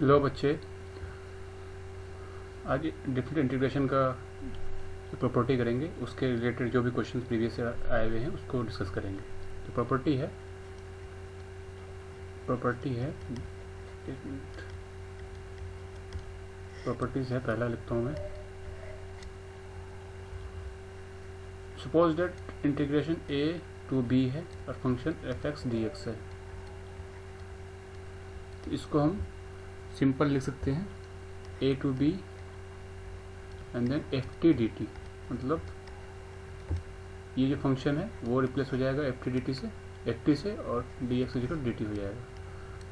लो बच्चे, आज different integration का प्रॉपर्टी करेंगे, उसके रिलेटेड जो भी क्वेश्चन प्रीवियस से आए हुए हैं उसको डिस्कस करेंगे। तो प्रॉपर्टी है एक मिनट, प्रॉपर्टीज है, पहला लिखता हूँ मैं। Suppose that integration a to b है और फंक्शन f(x) dx है। तो इसको हम सिंपल लिख सकते हैं a to b and then ft dt, मतलब ये जो फंक्शन है वो रिप्लेस हो जाएगा ft से और dx की जगह dt हो जाएगा।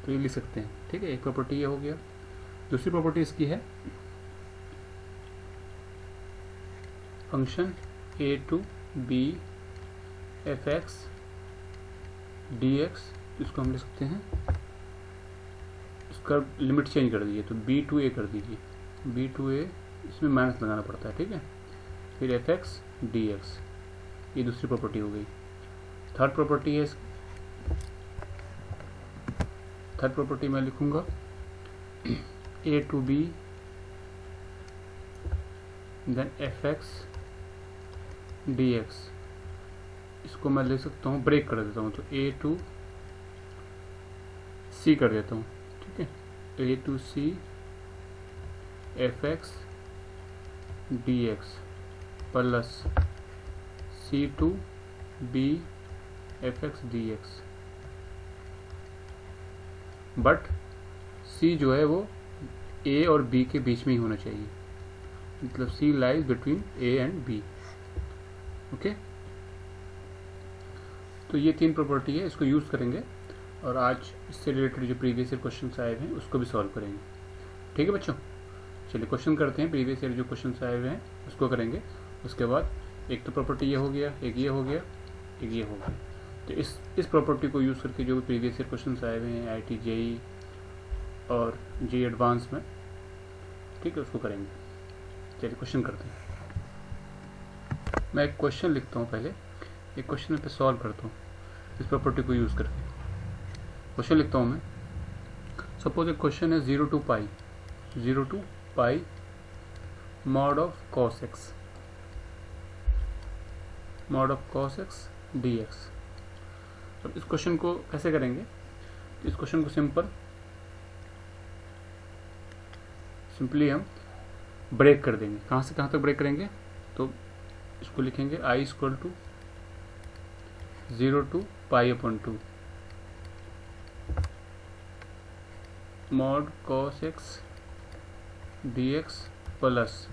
तो ये लिख सकते हैं, ठीक है। एक प्रॉपर्टी ये हो गया। दूसरी प्रॉपर्टी इसकी है function a to b f(x) dx, इसको हम लिख सकते हैं, इसका लिमिट चेंज कर दीजिए, तो b टू a कर दीजिए, b टू a, इसमें माइनस लगाना पड़ता है, ठीक है। फिर f(x) dx, ये दूसरी प्रॉपर्टी हो गई। थर्ड प्रॉपर्टी है, थर्ड प्रॉपर्टी मैं लिखूंगा a to b then f(x) dx, इसको मैं ले सकता हूँ, ब्रेक कर देता हूँ, तो a टू c कर देता हूँ, ठीक है। a to c f(x) dx plus c to b f(x) dx, but c जो है वो a और b के बीच में ही होना चाहिए, मतलब c lies between a and b, okay. तो ये तीन प्रॉपर्टी है, इसको यूज़ करेंगे और आज इससे रिलेटेड जो प्रीवियस ईयर क्वेश्चन आए हुए हैं उसको भी सॉल्व करेंगे, ठीक है बच्चों। चलिए क्वेश्चन करते हैं, प्रीवियस ईयर जो क्वेश्चन आए हुए हैं उसको करेंगे। उसके बाद एक तो प्रॉपर्टी ये हो गया, एक ये हो गया, एक ये हो गया। तो इस प्रॉपर्टी को यूज़ करके जो भी प्रीवियस ईयर क्वेश्चन आए हुए हैं IIT JEE और JEE एडवांस में, ठीक है, उसको करेंगे। चलिए क्वेश्चन करते हैं। मैं एक क्वेश्चन लिखता हूँ, पहले एक क्वेश्चन पे सॉल्व करता हूँ इस प्रॉपर्टी को यूज़ करके। क्वेश्चन लिखता हूँ मैं। सपोज एक क्वेश्चन है 0 to pi mod of cos x dx। अब इस क्वेश्चन को कैसे करेंगे? इस क्वेश्चन को सिंपली हम ब्रेक कर देंगे। कहाँ से कहाँ तक ब्रेक करेंगे? तो इसको लिखेंगे i equal to 0 to π/2 mod cos x dx plus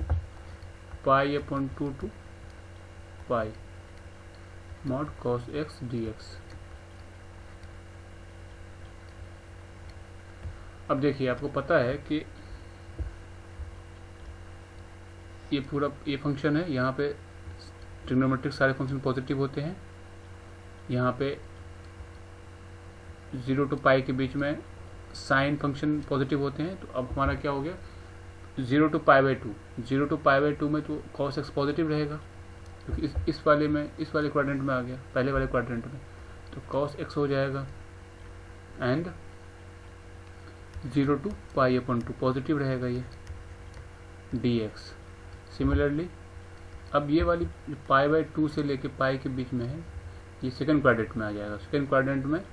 π/2 to pi mod cos x dx। अब देखिए, आपको पता है कि ये फंक्शन है, यहाँ पे ट्रिग्नोमेट्रिक सारे फंक्शन पॉजिटिव होते हैं। यहाँ पे 0 टू पाई के बीच में साइन फंक्शन पॉजिटिव होते हैं। तो अब हमारा क्या हो गया, 0 टू π/2 में तो cos x पॉजिटिव रहेगा, क्योंकि इस वाले क्वाड्रेंट में आ गया, पहले वाले क्वाड्रेंट में, तो cos x हो जाएगा। एंड 0 टू π/2 पॉजिटिव रहेगा ये dx। सिमिलरली अब ये वाली π/2 से लेके पाई के बीच में है, ये सेकंड क्वाड्रेंट में आ जाएगा। सेकंड क्वाड्रेंट में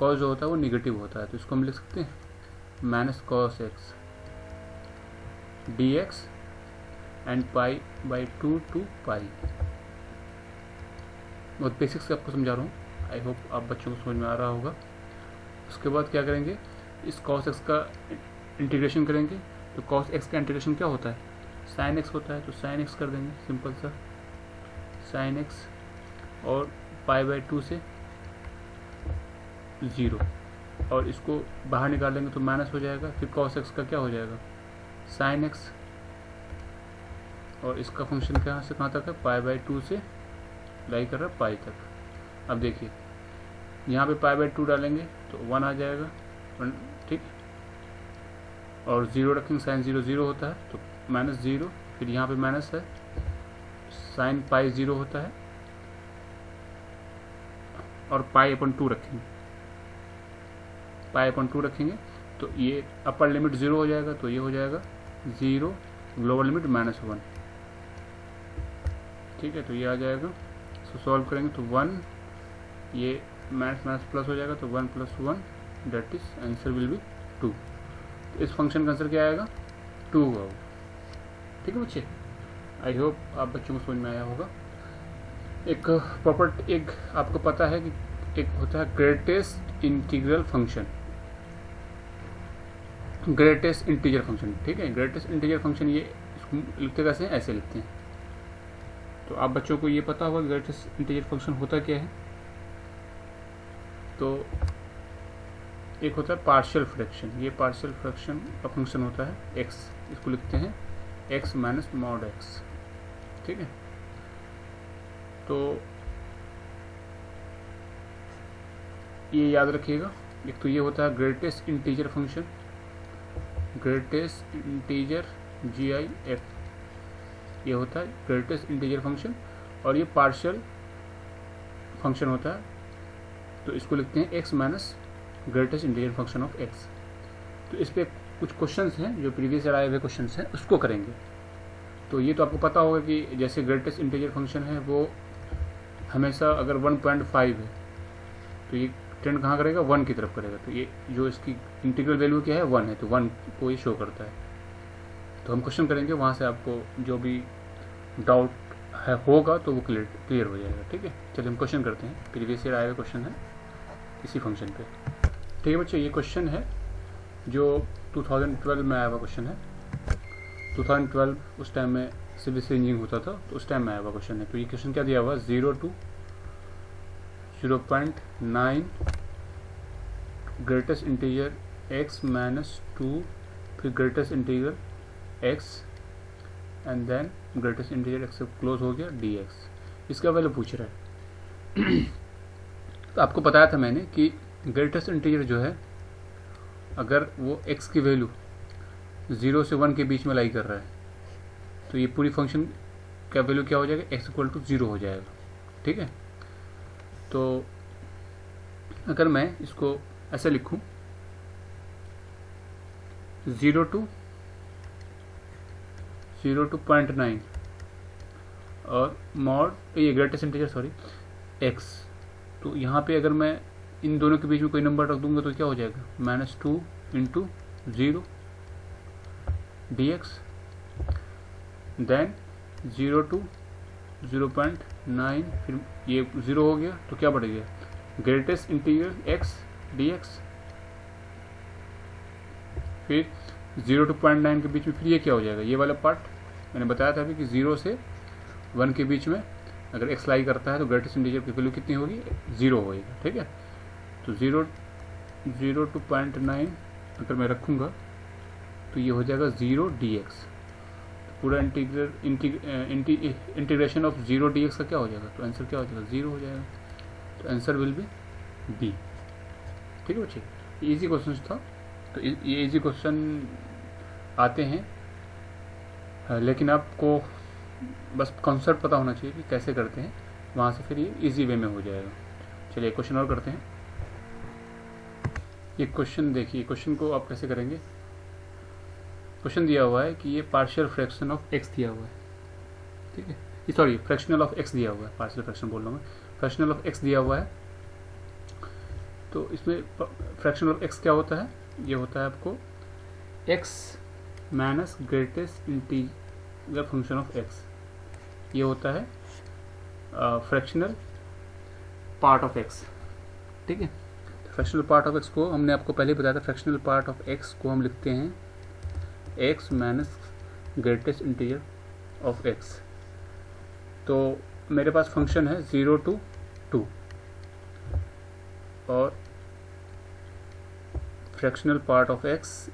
cos जो होता है वो निगेटिव होता है, तो इसको हम लिख सकते हैं minus cos x dx and π/2 to pi. बहुत बेसिक्स आपको समझा रहा हूँ, आई होप आप बच्चों को समझ में आ रहा होगा। उसके बाद क्या करेंगे, इस cos x का इंटीग्रेशन करेंगे। तो cos x का इंटीग्रेशन क्या होता है, sin x होता है, तो sin x कर देंगे, सिंपल सा sin x, और π/2 से 0, और इसको बाहर निकाल लेंगे तो माइनस हो जाएगा। फिर cos x का क्या हो जाएगा, sin x, और इसका फंक्शन कहाँ से कहाँ तक है, π/2 से लाई कर रहा है पाई तक। अब देखिए, यहाँ पे π/2 डालेंगे तो 1 आ जाएगा, 1, ठीक, और 0 रखेंगे, साइन 0 होता है, तो -0, फिर यहाँ पे माइनस है, साइन पाई 0 होता है, और π/2 रखेंगे, तो ये अपर लिमिट 0 हो जाएगा, तो ये हो जाएगा 0, लोअर लिमिट -1। ठीक है, तो ये आ जाएगा। इसको सॉल्व करेंगे तो 1, ये माइनस प्लस हो जाएगा, तो 1 + 1 that is answer will be 2। तो इस फंक्शन का आंसर क्या आएगा? 2 होगा। ठीक है बच्चे, आई होप आप बच्चों को समझ में आया होगा। एक प्रॉपर एक आपको पता है कि एक होता है greatest integral function, greatest integer function. ठीक है, ग्रेटेस्ट इंटीजर फंक्शन ये इसको लिखते कैसे हैं? ऐसे लिखते हैं। तो आप बच्चों को ये पता होगा ग्रेटेस्ट इंटीजर फंक्शन होता क्या है। तो एक होता है पार्शियल फ्रैक्शन, ये पार्शियल फ्रैक्शन का फंक्शन होता है x, इसको लिखते हैं x - mod x। ठीक है, तो ये याद रखिएगा। एक तो ये होता है greatest integer function, greatest integer GIF, ये होता है ग्रेटेस्ट इंटीजर फंक्शन, और ये पार्शियल फंक्शन होता है, तो इसको लिखते हैं x - greatest integer function of x। तो इस पे कुछ क्वेश्चंस हैं जो प्रीवियस ईयर आए हुए क्वेश्चंस हैं, उसको करेंगे। तो ये तो आपको पता होगा कि जैसे ग्रेटेस्ट इंटीजर फंक्शन है वो हमेशा अगर 1.5 है तो ये टेंड कहाँ करेगा? 1 की तरफ करेगा। तो ये जो इसकी इंटीग्रल वैल्यू क्या है? 1 है, तो 1 को ये शो करता है। तो हम क्वेश्चन करेंगे, वहाँ से आपको जो भी डाउट है होगा तो वो क्लियर हो जाएगा। ठीक है, चलिए हम क्वेश्चन करते हैं। प्रीवियस ईयर आए हुए क्वेश्चन है इसी फंक्शन पे। ठीक है बच्चे, ये क्वेश्चन है जो 2012 में आया हुआ क्वेश्चन है। 2012 उस टाइम में सिविल इंजीनियरिंग होता था, तो उस टाइम में आया हुआ क्वेश्चन है। तो ये क्वेश्चन क्या दिया हुआ? 0 to 0.9 ग्रेटेस्ट इंटीजर x - 2, फिर greatest integer x and then greatest integer x से क्लोज हो गया dx। इसका वैल्यू पूछ रहा है। तो आपको बताया था मैंने कि ग्रेटेस्ट इंटीजर जो है, अगर वो x की वैल्यू 0 से 1 के बीच में लाई कर रहा है तो ये पूरी फंक्शन का वैल्यू क्या हो जाएगा? x = 0 हो जाएगा। ठीक है, तो अगर मैं इसको ऐसे लिखूं 0 to 0.9 और मॉड ये ग्रेटेस्ट इंटीजर x, तो यहाँ पे अगर मैं इन दोनों के बीच में कोई नंबर रख दूंगा तो क्या हो जाएगा? -2 × 0 dx, देन 0 to 0.9, फिर ये 0 हो गया तो क्या बढ़ गया? ग्रेटेस्ट इंटीजर x dx, फिर 0 to 0.9 के बीच में फिर ये क्या हो जाएगा? ये वाला पार्ट मैंने बताया था अभी कि 0 से 1 के बीच में अगर x लाई करता है तो ग्रेटेस्ट इंटीजर की वैल्यू कितनी होगी? 0 होएगा। ठीक है, तो 0 to 0.9 अगर मैं रखूँगा तो ये हो जाएगा 0 dx। पूरा इंटीग्रेशन ऑफ 0 dx का क्या हो जाएगा? तो आंसर क्या हो जाएगा? 0 हो जाएगा। तो आंसर विल बी बी। ठीक है बच्चे, इजी क्वेश्चन था। तो ये इजी क्वेश्चन आते हैं, लेकिन आपको बस कॉन्सेप्ट पता होना चाहिए कि कैसे करते हैं, वहाँ से फिर ये इजी वे में हो जाएगा। चलिए क्वेश्चन और करते हैं। ये क्वेश्चन देखिए, क्वेश्चन को आप कैसे करेंगे। क्वेश्चन दिया हुआ है कि ये पार्शियल फ्रैक्शन ऑफ x दिया हुआ है। ठीक है, सॉरी फ्रैक्शनल ऑफ x दिया हुआ है, पार्शियल फ्रैक्शन बोल रहा हूँ मैं, फ्रैक्शनल ऑफ x दिया हुआ है। तो इसमें फ्रैक्शन ऑफ x क्या होता है? ये होता है आपको x - greatest integer function of x, ये होता है फ्रैक्शनल पार्ट ऑफ x। ठीक है, फ्रैक्शनल पार्ट ऑफ x को हमने आपको पहले बताया था। फ्रैक्शनल पार्ट ऑफ x को हम लिखते हैं x - greatest integer of x। तो मेरे पास फंक्शन है 0 to 2 और fractional part of x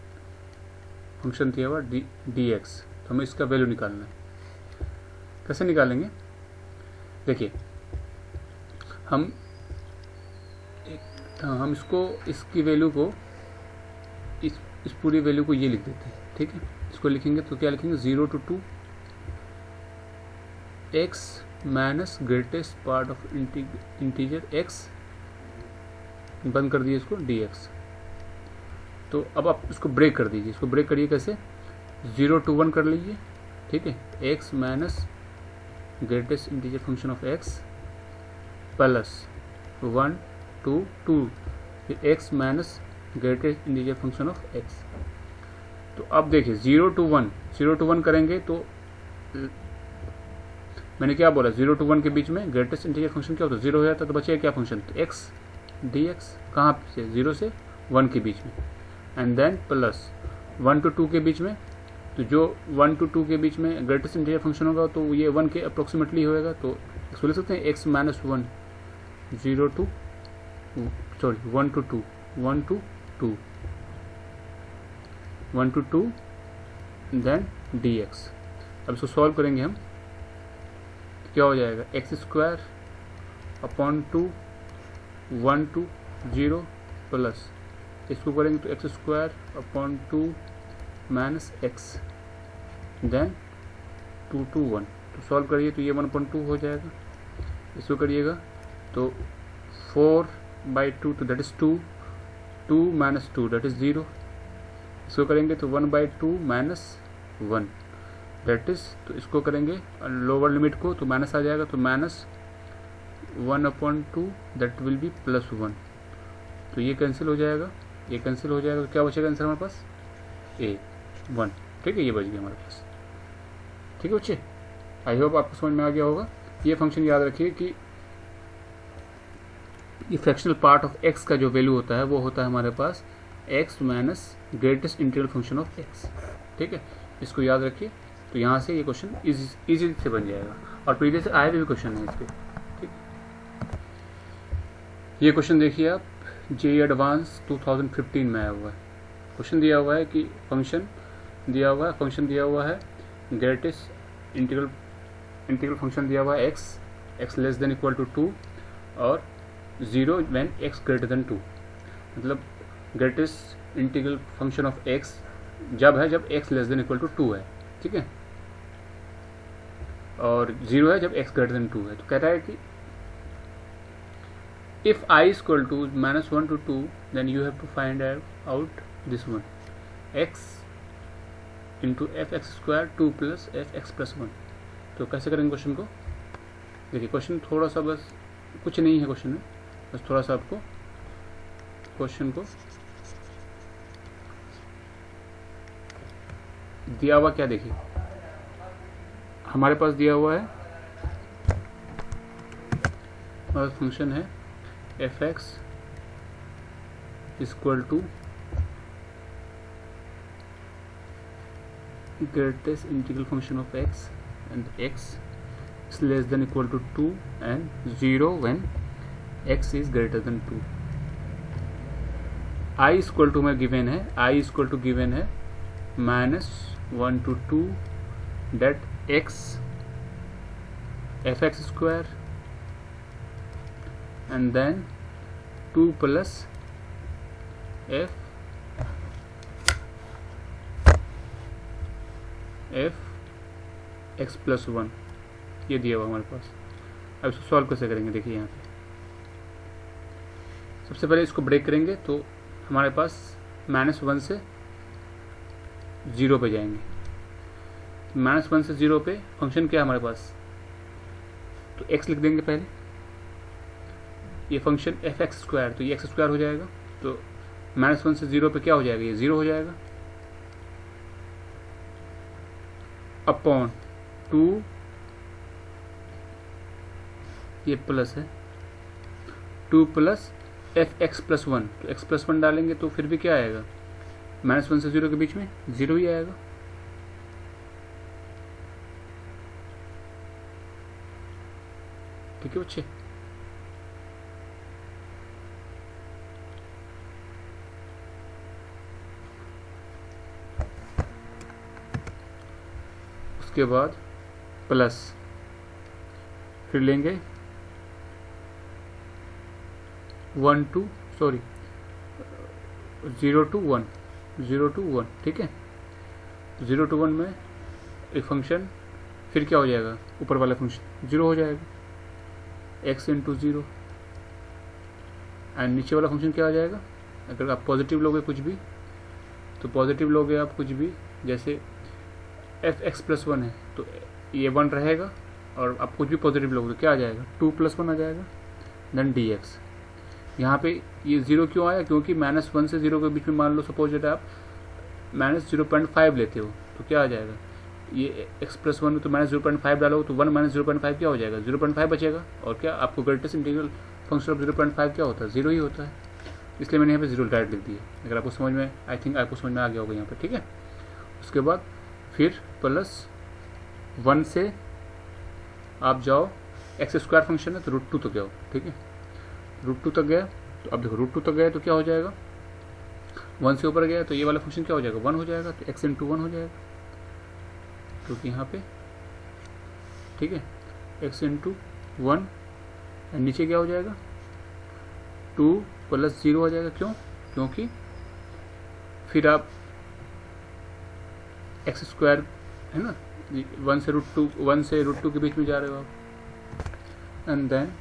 function दिया हुआ dx। तो हमें इसका वैल्यू निकालना है। कैसे निकालेंगे? देखिए, हम इसको इसकी वैल्यू को इस पूरी वैल्यू को ये लिख देते हैं। ठीक है, इसको लिखेंगे तो क्या लिखेंगे? 0 to 2 x - greatest part of integer x, बंद कर दिए इसको dx। तो अब आप इसको ब्रेक कर दीजिए, इसको ब्रेक करिए कैसे, 0 to 1 कर लीजिए, ठीक है, x minus greatest integer function of x plus 1 to 2 फिर x minus greatest integer function of x। तो अब देखिए 0 to 1 करेंगे तो मैंने क्या बोला, 0 to 1 के बीच में ग्रेटेस्ट इंटीजर फंक्शन क्या होता है, 0 हो जाता है, तो बचेगा क्या फंक्शन, तो x dx, कहाँ से, 0 से 1 के बीच में, एंड देन प्लस 1 to 2 के बीच में, तो जो 1 to 2 के बीच में ग्रेटेस्ट इंटीजर फंक्शन होगा तो ये 1 के अप्रोक्सीमेटली होएगा, तो इसको लिख सकते हैं x minus 1 1 to 2 1 to 2 then dx। अब इसको सॉल्व करेंगे हम, क्या हो जाएगा, x square upon 2 1 to 0 plus इसको करेंगे तो x square upon 2 minus x then 2 to 1। तो सॉल्व करिए तो ये 1/2 हो जाएगा, इसको करिएगा तो 4/2 तो that is 2 2 minus 2 that is 0, इसको करेंगे तो 1/2 माइनस 1 दैट इज़, तो इसको करेंगे लोअर लिमिट को तो माइनस आ जाएगा, तो minus 1/2 that will be plus 1, तो ये कैंसिल हो जाएगा, ये कैंसिल हो जाएगा, तो क्या बचेगा आंसर हमारे पास, A1, ठीक है, ये बच गया हमारे पास, ठीक है बच्चे। आई होप आपको समझ में आ गया होगा। ये फंक्शन याद रखिए कि ये फ्रैक्शनल पार्ट ऑफ x का जो वैल्यू होता है वो होता है हमारे पास x minus greatest integral function of x, ठीक है, इसको याद रखिए। तो यहाँ से ये क्वेश्चन इजी से बन जाएगा, और प्रीवियस आए भी क्वेश्चन है इसके, ठीक। ये क्वेश्चन देखिए आप, जेईई एडवांस 2015 में आया हुआ है। क्वेश्चन दिया हुआ है कि फंक्शन दिया हुआ है ग्रेटेस्ट इंटीग्रल फंक्शन दिया हुआ है x less than equal to 2 और 0 व्हेन x ग्रेटर देन 2, मतलब greatest integral function of x जब x less than equal to 2 है, ठीक है, और 0 है जब x ग्रेटर देन 2 है। तो कह रहा है कि if I is equal to -1 to 2 then you have to find out this one, x into fx square 2 plus fx plus 1। तो कैसे करेंगे क्वेश्चन को, देखिए क्वेश्चन थोड़ा सा, बस कुछ नहीं है क्वेश्चन में, बस थोड़ा सा आपको क्वेश्चन को दिया हुआ, क्या देखिए हमारे पास दिया हुआ है, हमारा फंक्शन है fx equal to greatest integral function of x and x is less than equal to 2 and 0 when x is greater than 2। I equal to में गिवन है, I इक्वल टू गिवन है -1 to 2 that x fx square and then 2 plus f x plus 1, ये दिया हुआ हमारे पास। अब इसको solve कैसे करेंगे, देखिए यहाँ पे सबसे पहले इसको ब्रेक करेंगे तो हमारे पास -1 से 0 पे जाएंगे, -1 से 0 पे फंक्शन क्या है हमारे पास, तो x लिख देंगे पहले, ये फंक्शन fx स्क्वायर, तो ये x स्क्वायर हो जाएगा, तो -1 से 0 पे क्या हो जाएगा, ये 0 हो जाएगा, अपॉन 2 ये प्लस है 2 प्लस fx प्लस 1, तो x प्लस 1 डालेंगे तो फिर भी क्या आएगा, -1 से 0 के बीच में 0 ही आएगा, ठीक है बच्चे। उसके बाद प्लस फिर लेंगे 0 to 1, ठीक है, 0 to 1 में एक फंक्शन फिर क्या हो जाएगा, ऊपर वाला फंक्शन 0 हो जाएगा, x इंटू 0, एंड नीचे वाला फंक्शन क्या आ जाएगा, अगर आप पॉजिटिव लोगे कुछ भी तो पॉजिटिव लोगे आप कुछ भी, जैसे एफ एक्स प्लस 1 है तो ये 1 रहेगा, और आप कुछ भी पॉजिटिव लोगे तो क्या आ जाएगा 2 + 1 आ जाएगा, देन डी एक्स। यहाँ पे ये 0 क्यों आया, क्योंकि -1 से 0 के बीच में मान लो सपोज दैट आप -0.5 लेते हो तो क्या आ जाएगा, ये x + 1 में तो -0.5 डालोगे तो 1 - 0.5 क्या हो जाएगा, 0.5 बचेगा। और क्या आपको ग्रेटेस्ट इंटीग्रल फंक्शन ऑफ 0.5 क्या होता है, 0 ही होता है, इसलिए मैंने यहाँ पे 0 डायरेक्ट लिख दिया। अगर आपको समझ में, आई थिंक आपको समझ में आ गया होगा यहाँ पे, ठीक है। उसके बाद फिर +1 से आप जाओ, x² फंक्शन है तो √2 तक जाओ, ठीक है। √2 तक गया तो अब देखो √2 तक गया तो क्या हो जाएगा, 1 से ऊपर गया तो ये वाला फंक्शन क्या हो जाएगा, 1 हो जाएगा, तो x × 1 हो जाएगा, क्योंकि यहाँ पे, ठीक है, x × 1 नीचे क्या हो जाएगा 2 + 0 हो जाएगा। क्यों, क्योंकि फिर आप x² है ना, 1 से √2 के बीच में जा रहे हो आप, एंड देन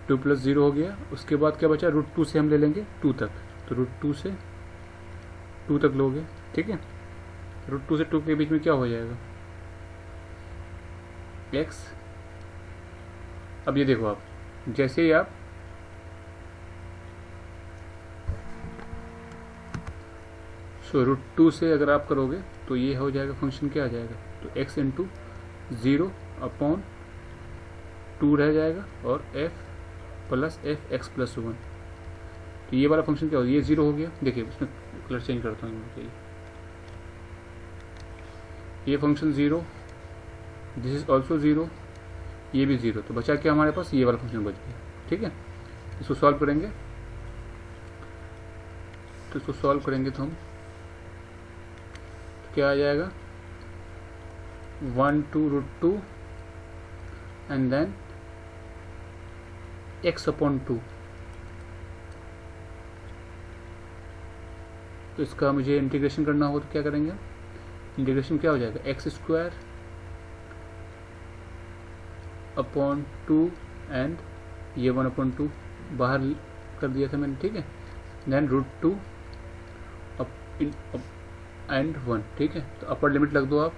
2 + 0 हो गया। उसके बाद क्या बचा, √2 से हम ले लेंगे 2 तक, तो √2 से 2 तक लोगे, ठीक है। √2 से 2 के बीच में क्या हो जाएगा x। अब ये देखो आप, जैसे ही आप √2 से अगर आप करोगे तो ये हो जाएगा फंक्शन क्या आ जाएगा, तो x × 0/2 रह जाएगा, और f + f(x + 1), तो ये वाला फंक्शन क्या हो गया, ये 0 हो गया। देखिए उसमें कलर चेंज करता हूँ, ये फंक्शन 0, दिस इज ऑल्सो 0, ये भी 0, तो बचा क्या हमारे पास, ये वाला फंक्शन बच गया, ठीक है। इसको सॉल्व करेंगे तो हम तो क्या आ जाएगा 1 to √2 एंड देन x/2। तो इसका मुझे इंटीग्रेशन करना हो तो क्या करेंगे, इंटीग्रेशन क्या हो जाएगा, x² / 2 एंड ये 1/2 बाहर कर दिया था मैंने, ठीक है। देन √2 एंड 1, ठीक है। तो अपर लिमिट लग दो आप,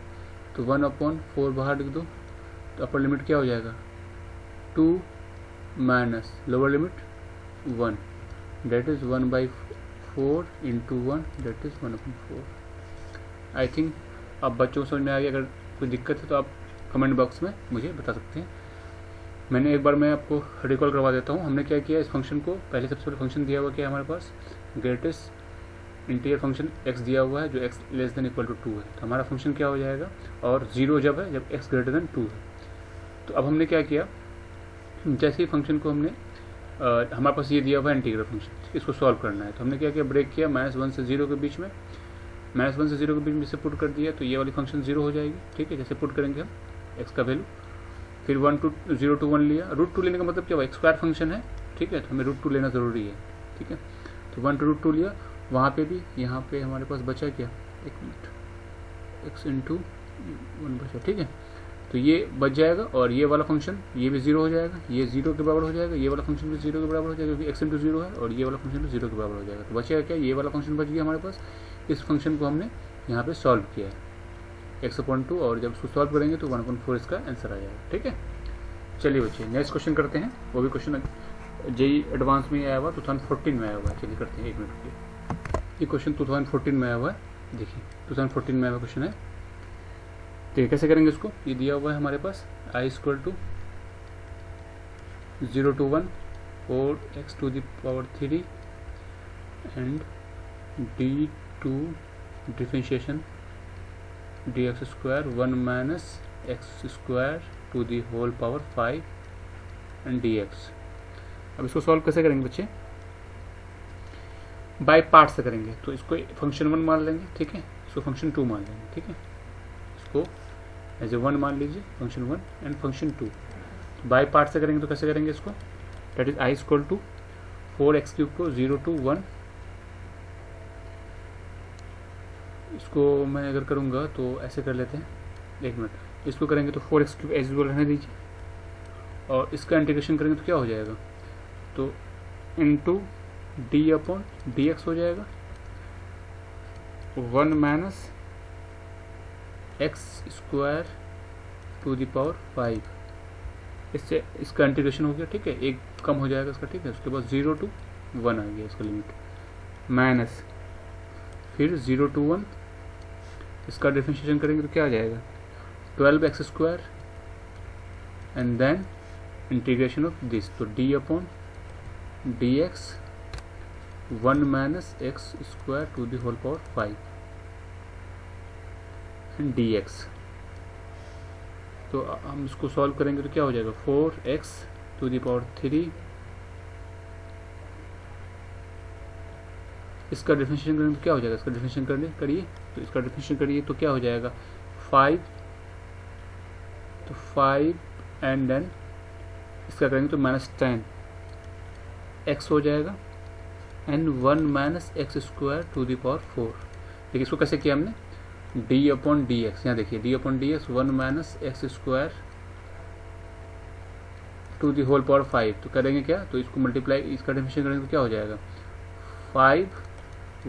तो 1/4 बाहर लिख दो, तो अपर लिमिट क्या हो जाएगा 2 minus lower limit 1, that is 1/4 × 1, that is 1/4। I think आप बच्चों को समझ में आ गया। अगर कोई दिक्कत है तो आप कमेंट बॉक्स में मुझे बता सकते हैं। मैंने एक बार मैं आपको रिकॉल करवा देता हूँ। हमने क्या किया, इस फंक्शन को पहले सबसे पहले फंक्शन दिया हुआ क्या है हमारे पास, ग्रेटेस्ट इंटीरियर फंक्शन x दिया हुआ है जो x < = 2 है, तो हमारा फंक्शन क्या हो जाएगा, और 0 जब है जब x > 2 है। तो अब हमने क्या किया, जैसे ही फंक्शन को हमने हमारे पास ये दिया हुआ है इंटीग्रल फंक्शन, इसको सॉल्व करना है, तो हमने क्या किया, ब्रेक किया, -1 से 0 के बीच में, -1 से 0 के बीच में से पुट कर दिया, तो ये वाली फंक्शन 0 हो जाएगी, ठीक है। जैसे पुट करेंगे हम x का वैल्यू, फिर 1 to 0 to 1 लिया। √2 लेने का मतलब क्या हुआ, x² फंक्शन है, ठीक है, तो हमें √2 लेना ज़रूरी है, ठीक है। तो 1 to √2 लिया, वहाँ पे भी, यहाँ पे हमारे पास बचा क्या, एक मिनट, x × 1 बचा, ठीक है। तो ये बच जाएगा, और ये वाला फंक्शन ये भी 0 हो जाएगा, ये 0 के बराबर हो जाएगा, ये वाला फंक्शन भी 0 के बराबर हो जाएगा, क्योंकि x × 0 है, और ये वाला फंक्शन भी 0 के बराबर हो जाएगा। तो बचेगा क्या, ये वाला फंक्शन बच गया हमारे पास। इस फंक्शन को हमने यहाँ पे सॉल्व किया है x/2, और जब उसको सॉल्व करेंगे तो 1/4 इसका आंसर आ जाएगा, ठीक है। चलिए बच्चे नेक्स्ट क्वेश्चन करते हैं। वो भी क्वेश्चन जेई एडवांस में आया हुआ, 2014 में आया हुआ है। चलिए करते हैं, एक मिनट के। ये क्वेश्चन 2014 में आया हुआ है, देखिए 2014 में आया हुआ क्वेश्चन है। तो कैसे करेंगे इसको, ये दिया हुआ है हमारे पास i = 0 to 1 4x⁻³ and d2 differentiation dx² 1 - x² 5 and dx। अब इसको सॉल्व कैसे करेंगे बच्चे, बाय पार्ट से करेंगे। तो इसको फंक्शन 1 मान लेंगे, ठीक है, इसको फंक्शन 2 मान लेंगे, ठीक है। इसको एज ए 1 मान लीजिए, function 1 and function 2। By part से करेंगे तो कैसे करेंगे इसको, दैट इज i = 4x³ को 0 to 1, इसको मैं अगर करूँगा तो ऐसे कर लेते हैं, एक मिनट। इसको करेंगे तो 4x³ एज यूजुअल रहने दीजिए, और इसका इंटीग्रेशन करेंगे तो क्या हो जाएगा, तो इंटू d/dx हो जाएगा, 1 minus x square to the power 5, इससे इसका इंटीग्रेशन हो गया, ठीक है, एक कम हो जाएगा इसका, ठीक है। उसके बाद 0 to 1 आ गया इसका लिमिट, माइनस फिर 0 to 1, इसका डिफरेंशिएशन करेंगे तो क्या आ जाएगा 12x square and then integration of this, तो d upon dx 1 minus x square to the whole power 5 and dx। तो हम इसको सॉल्व करेंगे तो क्या हो जाएगा 4x टू द पावर 3, इसका डिफरेंशिएशन करेंगे तो क्या हो जाएगा, इसका डिफरेंशिएशन करिए तो इसका डिफरेंशिएशन करिए तो क्या हो जाएगा 5, तो 5 एंड देन इसका करेंगे तो माइनस 10 x हो जाएगा and 1 minus x square to the power 4। देखिए इसको कैसे किया हमने, d अपॉन डी एक्स, यहाँ देखिए d upon d x 1 minus x square to the whole power 5, तो करेंगे क्या, तो इसको मल्टीप्लाई, इसका डिफरेंशिएशन करेंगे तो क्या हो जाएगा 5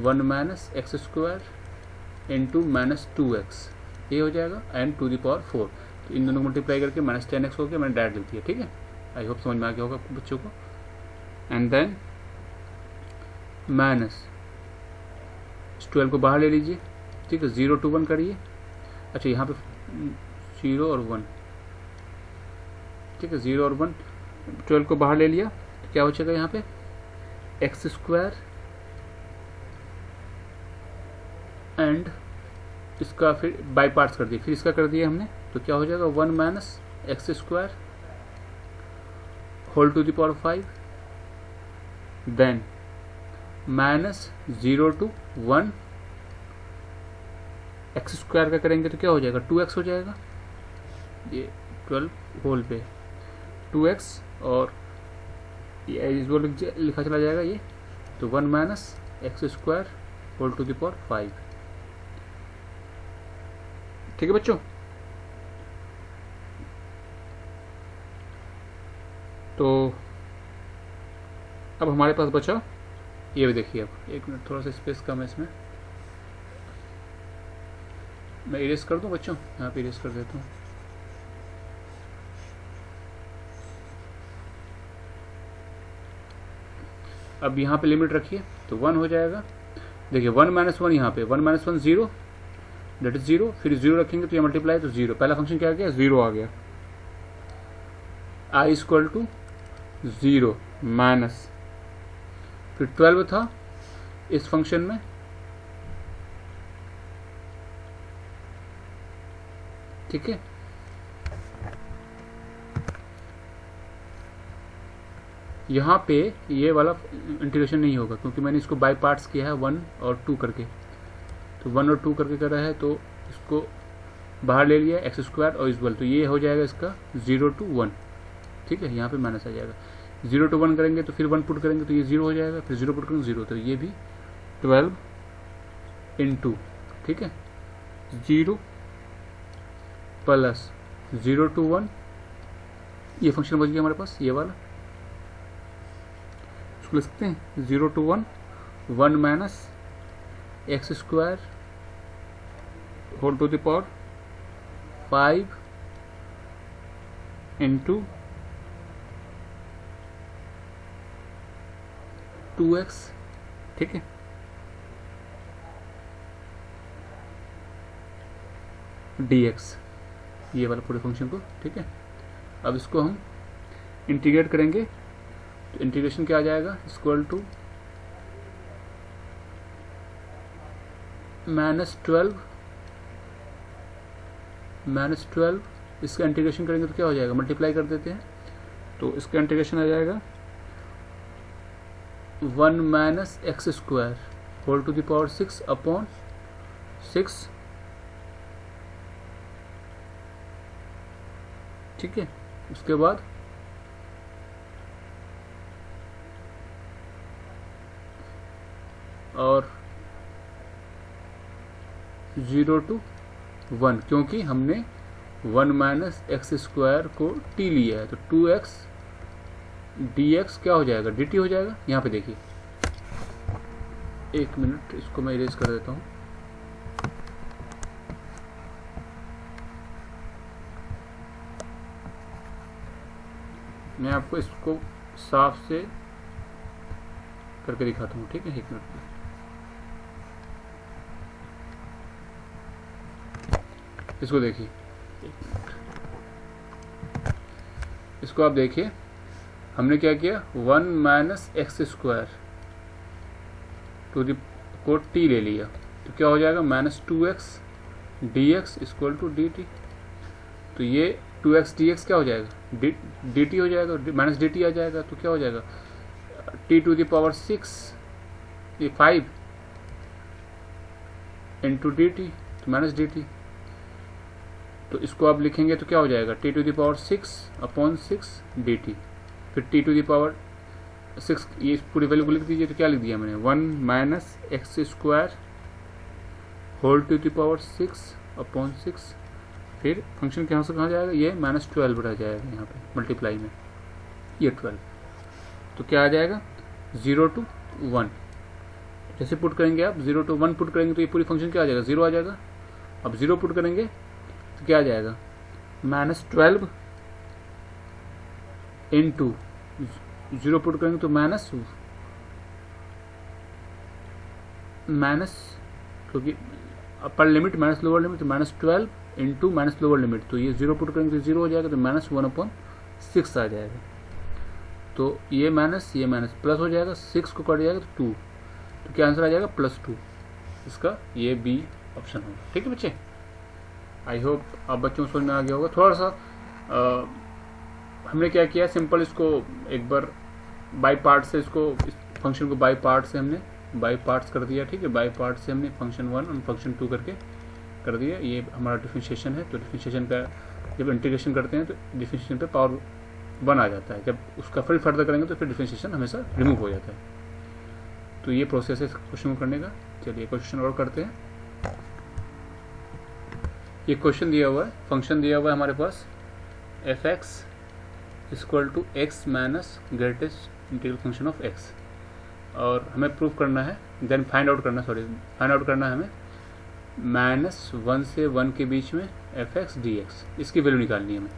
1 minus x square into minus 2x, ये हो जाएगा एंड टू द पावर 4, तो इन दोनों को मल्टीप्लाई करके माइनस 10x हो गया, मैंने डायरेक्ट लिख दिया, ठीक है। आई होप समझ में आ गया होगा आपको बच्चों को। एंड देन माइनस 12 को बाहर ले लीजिए, ठीक है, 0 to 1 करिए, अच्छा यहाँ पे 0 और 1, ठीक है, 0 और 1, 12 को बाहर ले लिया तो क्या हो जाएगा यहाँ पे एक्स स्क्वायर एंड इसका फिर बाई पार्ट्स कर दिए, फिर इसका कर दिया हमने, तो क्या हो जाएगा 1 minus x square whole to the power 5 then minus 0 to 1 x square का करेंगे तो क्या हो जाएगा 2x हो जाएगा, ये 12 होल पे 2x और ये लिखा चला जाएगा ये, तो 1 minus x square whole to the power 5, ठीक है बच्चों। तो अब हमारे पास बचा ये भी देखिए, अब एक मिनट थोड़ा सा स्पेस कम है इसमें, मैं इरेज कर दूं बच्चों, यहाँ पे इरेज कर देता हूँ। अब यहाँ पे लिमिट रखिए तो 1 हो जाएगा, देखिए 1 माइनस 1 यहाँ पे 1 माइनस 1 0, डेट इज 0, फिर 0 रखेंगे तो ये मल्टीप्लाई तो 0, पहला फंक्शन क्या आ गया 0 आ गया, i इक्वल टू 0 माइनस फिर 12 था इस फंक्शन में, ठीक है। यहाँ पे ये वाला इंटीग्रेशन नहीं होगा क्योंकि मैंने इसको बाय पार्ट्स किया है 1 और 2 करके, तो 1 और 2 करके कर रहा है, तो इसको बाहर ले लिया एक्स स्क्वायर और इक्वल, तो ये हो जाएगा इसका 0 to 1, ठीक है, यहाँ पे माइनस आ जाएगा, 0 to 1 करेंगे तो फिर 1 पुट करेंगे तो ये 0 हो जाएगा, फिर 0 पुट करेंगे 0, तो ये भी 12 इंटू, ठीक है, 0 प्लस 0 to 1, ये फंक्शन बच गया हमारे पास ये वाला, इसको लिख सकते हैं 0 to 1 1 minus x square whole to the power 5 इंटू 2x, ठीक है, dx, ये वाला पूरे फंक्शन को, ठीक है। अब इसको हम इंटीग्रेट करेंगे तो इंटीग्रेशन क्या आ जाएगा इक्वल टू -12 इसका इंटीग्रेशन करेंगे तो क्या हो जाएगा, मल्टीप्लाई कर देते हैं, तो इसका इंटीग्रेशन आ जाएगा 1 minus x square whole to the power 6 upon 6, ठीक है। उसके बाद और 0 to 1, क्योंकि हमने 1 माइनस एक्स स्क्वायर को t लिया है, तो 2x dx क्या हो जाएगा dt हो जाएगा। यहाँ पे देखिए, एक मिनट इसको मैं इरेज कर देता हूँ। मैं आपको इसको साफ से करके दिखाता हूँ, ठीक है। 1 मिनट में इसको देखिए, इसको आप देखिए, हमने क्या किया, 1 minus x square to the को टी ले लिया, तो क्या हो जाएगा, minus 2x dx equal to dt। तो ये 2x dx क्या हो जाएगा, dt हो जाएगा, माइनस dt आ जाएगा, तो क्या हो जाएगा, t टू द पावर 6 ये 5 इंटू dt, तो माइनस dt। तो इसको आप लिखेंगे तो क्या हो जाएगा, t to the power 6 upon 6 dt, फिर t टू द पावर 6, ये पूरी वैल्यू को लिख दीजिए, तो क्या लिख दिया मैंने, 1 minus x square whole to the power 6 upon 6, फिर फंक्शन कहाँ से कहाँ जाएगा, ये माइनस 12 रह जाएगा यहाँ पे मल्टीप्लाई में, ये 12, तो क्या आ जाएगा 0 टू 1। जैसे पुट करेंगे आप 0 टू 1 पुट करेंगे तो ये पूरी फंक्शन क्या आ जाएगा, 0 आ जाएगा। अब 0 पुट करेंगे तो क्या आ जाएगा, माइनस 12 इंटू 0 पुट करेंगे तो माइनस क्योंकि upper limit minus lower limit, तो minus 12 into minus lower limit, तो ये 0 पुट करेंगे तो 0 हो जाएगा, तो माइनस 1/6 आ जाएगा। तो ये माइनस प्लस हो जाएगा, 6 को कट जाएगा तो 2, तो क्या आंसर आ जाएगा, +2। इसका ये बी ऑप्शन होगा, ठीक है बच्चे। आई होप आप बच्चों को समझ में आ गया होगा। थोड़ा सा हमने क्या किया, सिंपल इसको एक बार बाई पार्ट से, इसको इस फंक्शन को बाई पार्ट से हमने बाई पार्ट्स कर दिया, ठीक है। बाई पार्ट से हमने फंक्शन 1 और फंक्शन 2 करके कर दिया। ये हमारा डिफरेंशिएशन है, तो डिफरेंशिएशन का जब इंटीग्रेशन करते हैं तो डिफरेंशिएशन पे पावर 1 आ जाता है, जब उसका फिर फर्दर करेंगे तो फिर डिफरेंशिएशन हमेशा रिमूव हो जाता है। तो ये प्रोसेस है क्वेश्चन को करने का। चलिए क्वेश्चन और करते हैं। ये क्वेश्चन दिया हुआ है, फंक्शन दिया हुआ है हमारे पास f(x) equal to x minus greatest integral function of x, और हमें प्रूव करना है, देन फाइंड आउट करना है हमें -1 से 1 के बीच में f(x) dx, इसकी वैल्यू निकालनी है हमें,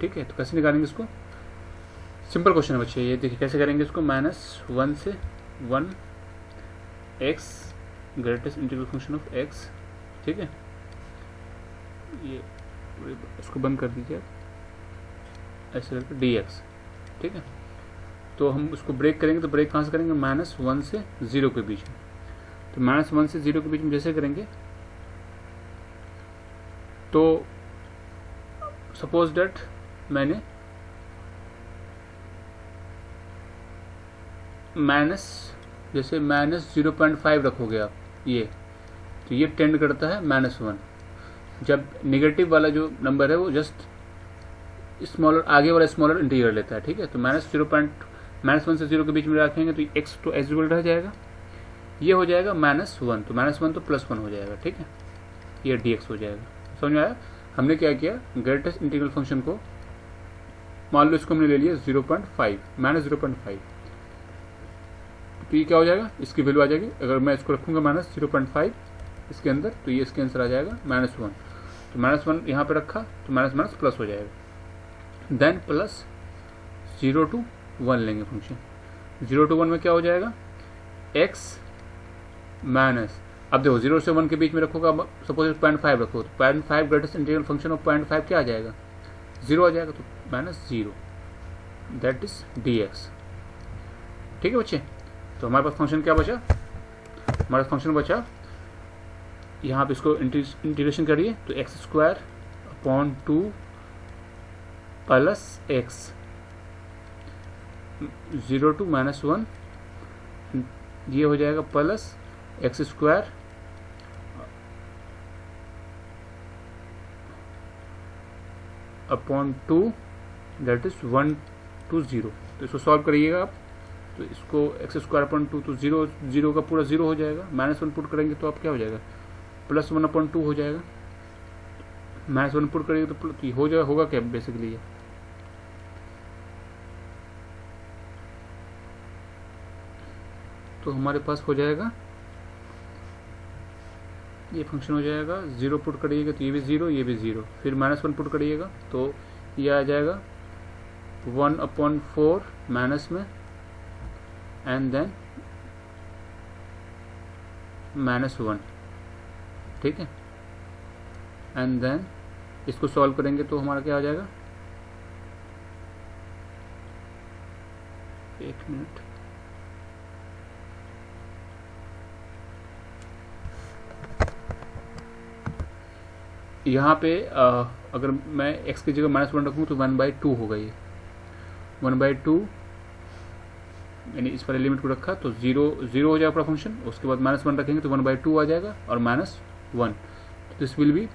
ठीक है। तो कैसे निकालेंगे इसको, सिंपल क्वेश्चन है बच्चे। ये देखिए कैसे करेंगे इसको, -1 से 1 x greatest integral function of x, ठीक है। ये इसको बंद कर दीजिए ऐसे करके dx, ठीक है। तो हम उसको ब्रेक करेंगे, तो ब्रेक कहाँ से करेंगे, -1 से 0 के बीच में। तो -1 से 0 के बीच में जैसे करेंगे, तो सपोज डेट मैंने जैसे -0.5 रखोगे आप, ये तो ये टेंड करता है -1। जब नेगेटिव वाला जो नंबर है वो जस्ट स्मॉलर, आगे वाला स्मॉलर इंटीग्रल लेता है, ठीक है। तो -1 से 0 के बीच में रखेंगे तो x तो एज यूजुअल रह जाएगा, ये हो जाएगा -1, तो -1 तो +1 हो जाएगा, ठीक है। ये dx हो जाएगा। समझ में आया। हमने क्या किया, ग्रेटेस्ट इंटीग्रल फंक्शन को मान लो इसको हमने ले लिया 0.5 -0.5, तो ये क्या हो जाएगा, इसकी वैल्यू आ जाएगी। अगर मैं इसको रखूंगा -0.5 इसके अंदर, तो ये इसके आंसर आ जाएगा -1। तो -1 यहाँ पे रखा तो माइनस प्लस हो जाएगा, देन प्लस 0 टू 1 लेंगे फंक्शन। 0 टू 1 में क्या हो जाएगा, x माइनस, अब देखो 0 से 1 के बीच में रखोगा, सपोज 0.5 रखो, तो 0.5 ग्रेटेस्ट इंटीग्रल फंक्शन ऑफ 0.5 क्या आ जाएगा, 0 आ जाएगा, तो -0 दैट इज dx, ठीक है बच्चे। तो हमारे पास फंक्शन क्या बचा, हमारा फंक्शन बचा, यहाँ पे इसको इंटीग्रेशन करिए, तो x² upon 2 plus x 0 to -1, ये हो जाएगा plus x² upon 2 that is 1 to 0। तो इसको सॉल्व करिएगा आप, तो इसको x² अपॉन 2 तो 0 का पूरा 0 हो जाएगा, -1 पुट करेंगे तो आप क्या हो जाएगा, +1 अपॉन 2 हो जाएगा। -1 पुट करेंगे तो हो जाएगा, होगा क्या बेसिकली ये, तो हमारे पास हो जाएगा, ये फंक्शन हो जाएगा 0 पुट करिएगा तो ये भी 0, ये भी 0, फिर -1 पुट करिएगा तो ये आ जाएगा 1/4 माइनस में एंड देन -1, ठीक है। एंड देन इसको सॉल्व करेंगे तो हमारा क्या आ जाएगा, एक मिनट, यहाँ पे अगर मैं x की जगह -1 रखूँ तो 1/2 होगा ये 1/2, यानी इस वाले लिमिट को रखा तो 0 हो जाएगा अपना फंक्शन। उसके बाद -1 रखेंगे तो 1/2 आ जाएगा और -1, तो this will be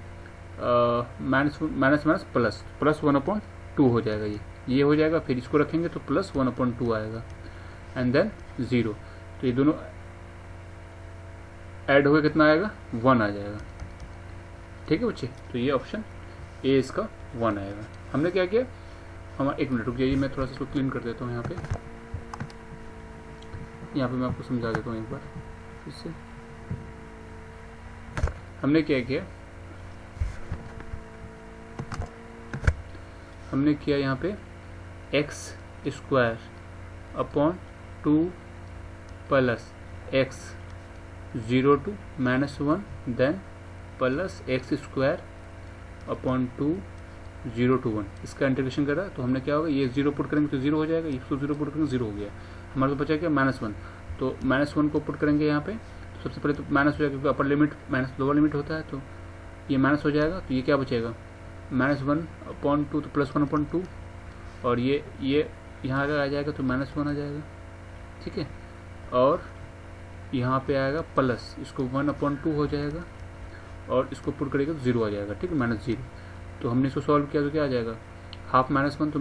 minus plus 1/2 हो जाएगा, ये हो जाएगा। फिर इसको रखेंगे तो +1/2 आएगा एंड देन 0, तो ये दोनों ऐड होकर कितना आएगा, 1 आ जाएगा, ठीक है बच्चे। तो ये ऑप्शन ए इसका 1 आएगा। हमने क्या किया, हम एक मिनट रुक जाइए, मैं थोड़ा सा इसको क्लीन कर देता हूँ। यहाँ पे मैं आपको समझा देता हूँ एक बार फिर से। हमने क्या किया, हमने किया यहाँ पे x² upon 2 plus x 0 to -1 then plus x² upon 2 0 to 1, इसका इंटीग्रेशन करा तो हमने क्या होगा, ये 0 पुट करेंगे तो 0 हो जाएगा, इसको 0 पुट करेंगे 0 हो गया। हमारे पास बचा क्या, -1, तो -1 को पुट करेंगे यहाँ पे, तो सबसे पहले तो माइनस हो जाएगा क्योंकि upper limit minus lower limit होता है, तो ये माइनस हो जाएगा। तो ये क्या बचेगा, -1/2 तो +1/2, और ये यहाँ आ जाएगा तो -1 आ जाएगा, ठीक है। और यहाँ पे आएगा प्लस, इसको 1/2 हो जाएगा और इसको पुट करेगा तो 0 आ जाएगा, ठीक है, -0। तो हमने इसको सॉल्व किया तो क्या आ जाएगा, हाफ -1 तो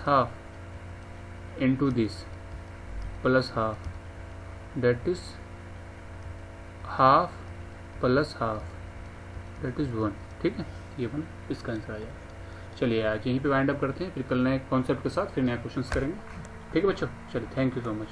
-half into this plus half, that is half plus half, that is 1, ठीक है। ये 1 इसका आंसर आ जाएगा। चलिए आज यहीं पे वाइंड अप करते हैं, फिर कल नए कॉन्सेप्ट के साथ फिर नया क्वेश्चंस करेंगे, ठीक है बच्चों। चलिए, थैंक यू सो मच।